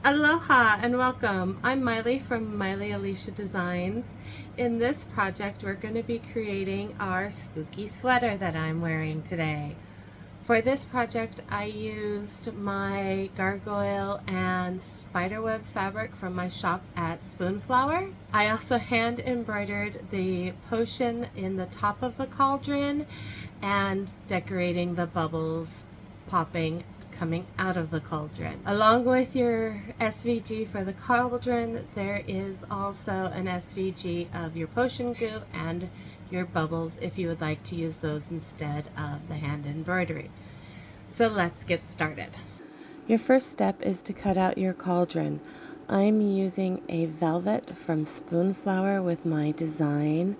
Aloha and welcome. I'm Miley from Miley Alicia Designs. In this project, we're going to be creating our spooky sweater that I'm wearing today. For this project, I used my gargoyle and spiderweb fabric from my shop at Spoonflower. I also hand embroidered the potion in the top of the cauldron and decorating the bubbles popping coming out of the cauldron. Along with your SVG for the cauldron, there is also an SVG of your potion goo and your bubbles if you would like to use those instead of the hand embroidery. So let's get started. Your first step is to cut out your cauldron. I'm using a velvet from Spoonflower with my design.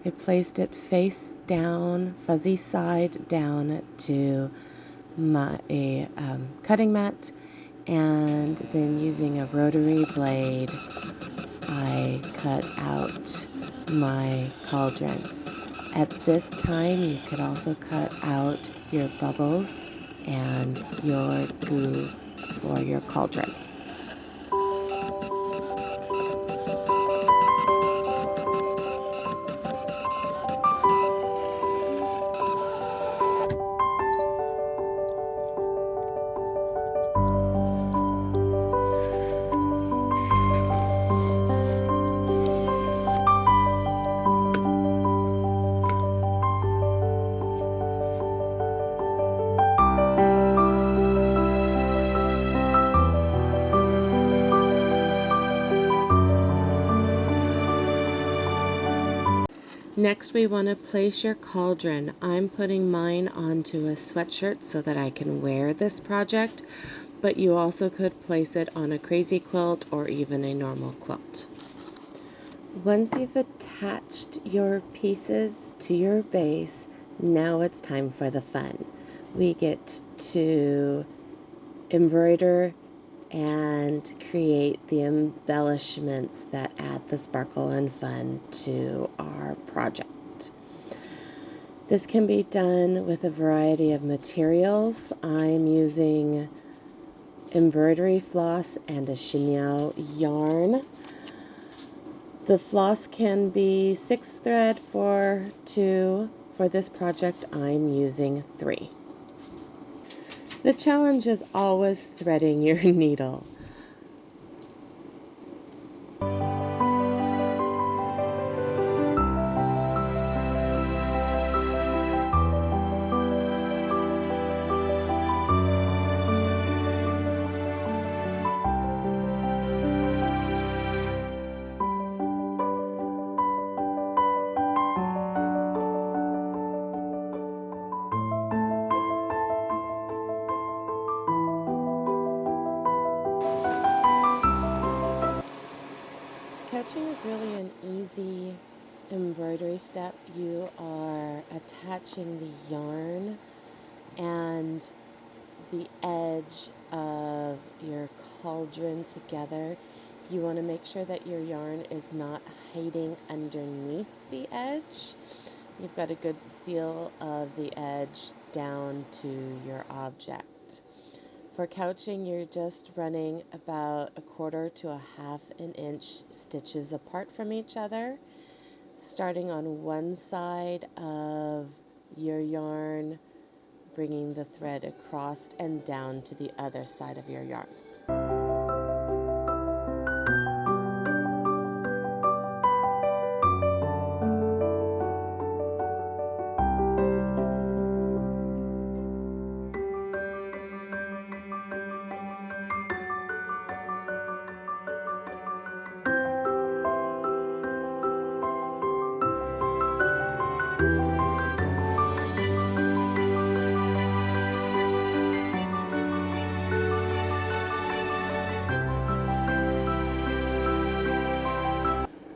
I placed it face down, fuzzy side down to my cutting mat, and then using a rotary blade I cut out my cauldron. At this time you could also cut out your bubbles and your goo for your cauldron. Next, we want to place your cauldron. I'm putting mine onto a sweatshirt so that I can wear this project, but you also could place it on a crazy quilt or even a normal quilt. Once you've attached your pieces to your base, now it's time for the fun. We get to embroider and create the embellishments that add the sparkle and fun to our project. This can be done with a variety of materials. I'm using embroidery floss and a chenille yarn. The floss can be 6 thread for 2. For this project, I'm using 3. The challenge is always threading your needle. Couching is really an easy embroidery step. You are attaching the yarn and the edge of your cauldron together. You want to make sure that your yarn is not hiding underneath the edge. You've got a good seal of the edge down to your object. For couching, you're just running about 1/4 to 1/2 inch stitches apart from each other, starting on one side of your yarn, bringing the thread across and down to the other side of your yarn.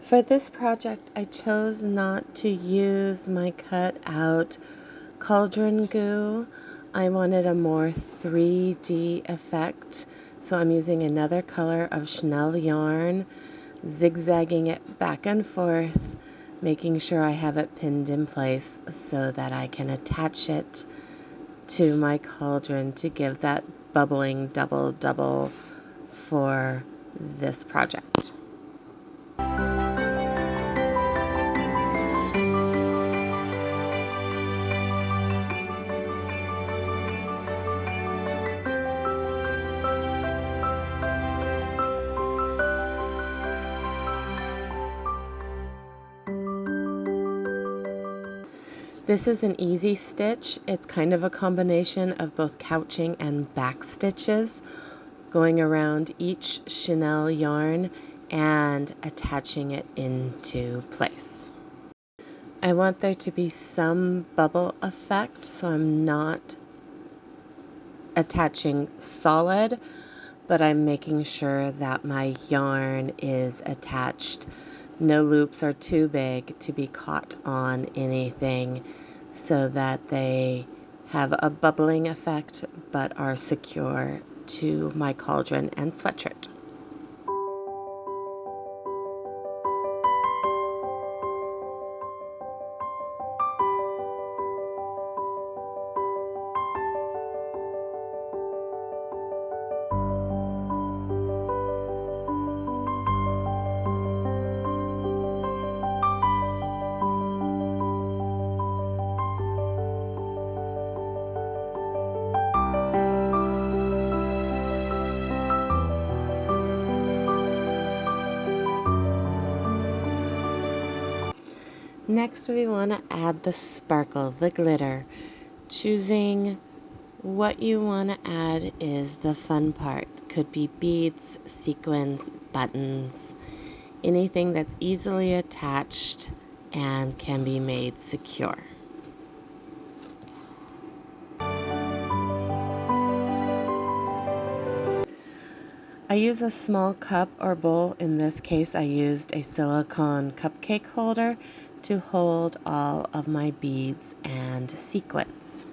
For this project, I chose not to use my cut out cauldron goo. I wanted a more 3D effect, so I'm using another color of chenille yarn, zigzagging it back and forth, making sure I have it pinned in place so that I can attach it to my cauldron to give that bubbling double for this project. This is an easy stitch. It's kind of a combination of both couching and back stitches, going around each chenille yarn and attaching it into place. I want there to be some bubble effect, so I'm not attaching solid, but I'm making sure that my yarn is attached. No loops are too big to be caught on anything, so that they have a bubbling effect but are secure to my cauldron and sweatshirt. Next, we want to add the sparkle, the glitter. Choosing what you want to add is the fun part. Could be beads, sequins, buttons, anything that's easily attached and can be made secure. I use a small cup or bowl. In this case, I used a silicone cupcake holder to hold all of my beads and sequins.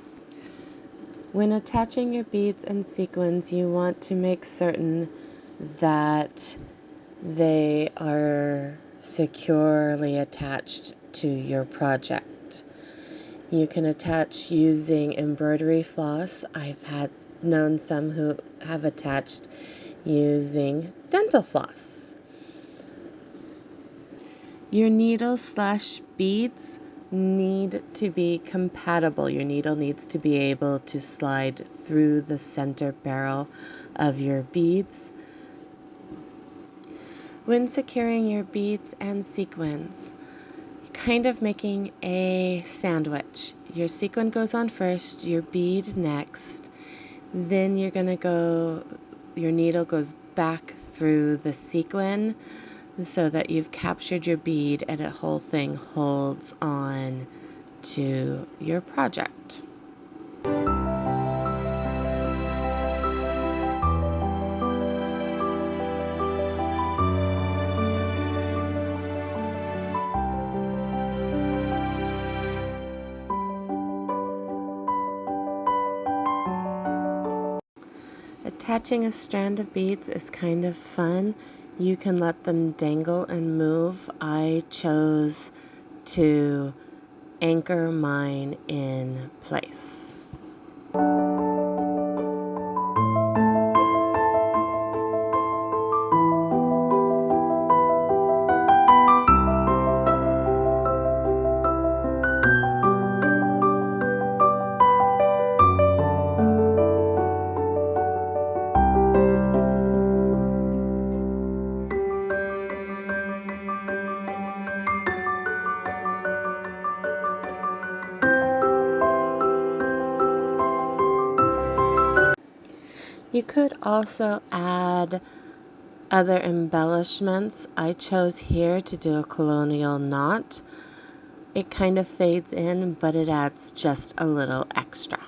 When attaching your beads and sequins, you want to make certain that they are securely attached to your project. You can attach using embroidery floss. I've known some who have attached using dental floss. Your needle/beads need to be compatible. Your needle needs to be able to slide through the center barrel of your beads. When securing your beads and sequins, you're kind of making a sandwich. Your sequin goes on first, your bead next, then your needle goes back through the sequin so that you've captured your bead and the whole thing holds on to your project. Attaching a strand of beads is kind of fun. You can let them dangle and move. I chose to anchor mine in place. You could also add other embellishments. I chose here to do a colonial knot. It kind of fades in, but it adds just a little extra.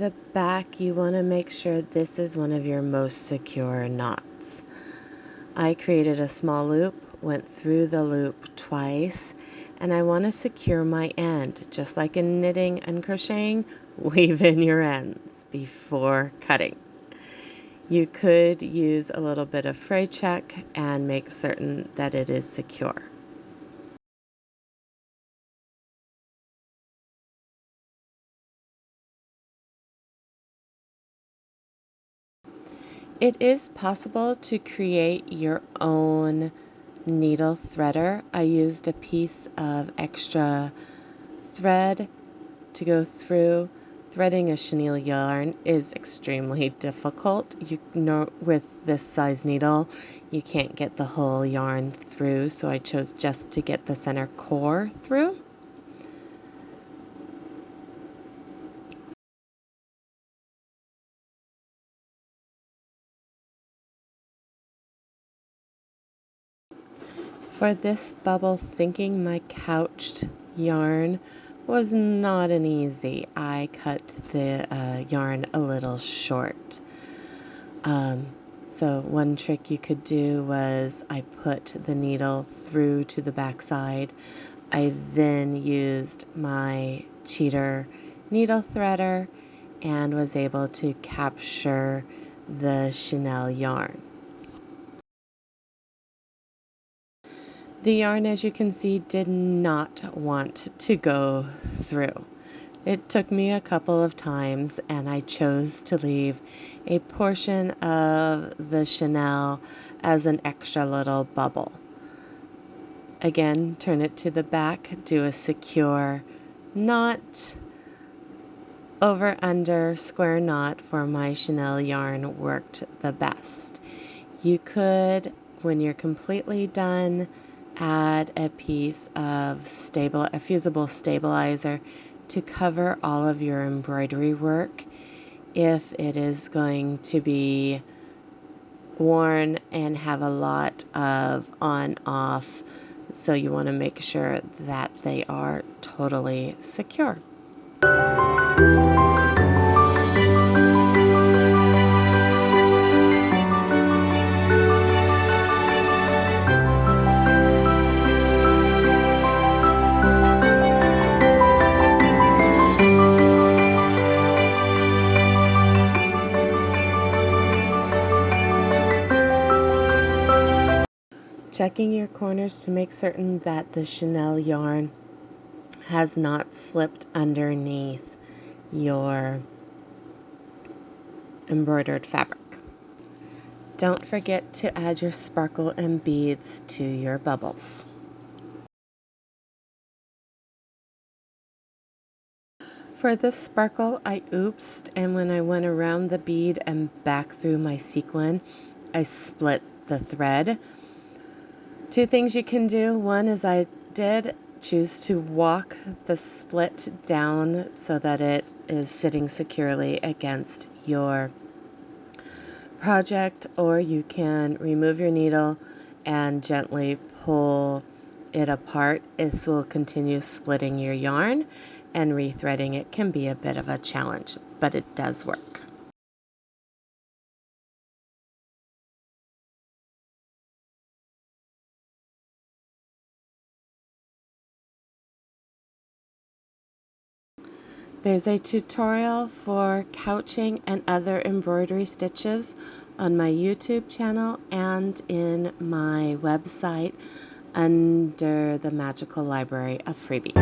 the back, you want to make sure this is one of your most secure knots. I created a small loop, went through the loop twice, and I want to secure my end. Just like in knitting and crocheting, weave in your ends before cutting. You could use a little bit of fray check and make certain that it is secure. It is possible to create your own needle threader. I used a piece of extra thread to go through. Threading a chenille yarn is extremely difficult. You know, with this size needle, you can't get the whole yarn through, so I chose just to get the center core through. For this bubble, sinking my couched yarn was not an easy. I cut the yarn a little short. So one trick you could do was I put the needle through to the back side. I then used my cheater needle threader and was able to capture the chenille yarn. The yarn, as you can see, did not want to go through. It took me a couple of times, and I chose to leave a portion of the chenille as an extra little bubble. Again, turn it to the back, do a secure knot, over under square knot for my chenille yarn worked the best. You could, when you're completely done, add a piece of a fusible stabilizer to cover all of your embroidery work if it is going to be worn and have a lot of on-off, so you want to make sure that they are totally secure. Checking your corners to make certain that the chenille yarn has not slipped underneath your embroidered fabric. Don't forget to add your sparkle and beads to your bubbles. For this sparkle, I oopsed, and when I went around the bead and back through my sequin, I split the thread. Two things you can do. One is I did choose to walk the split down so that it is sitting securely against your project, or you can remove your needle and gently pull it apart. This will continue splitting your yarn, and rethreading it can be a bit of a challenge, but it does work. There's a tutorial for couching and other embroidery stitches on my YouTube channel and in my website under the Magical Library of Freebies.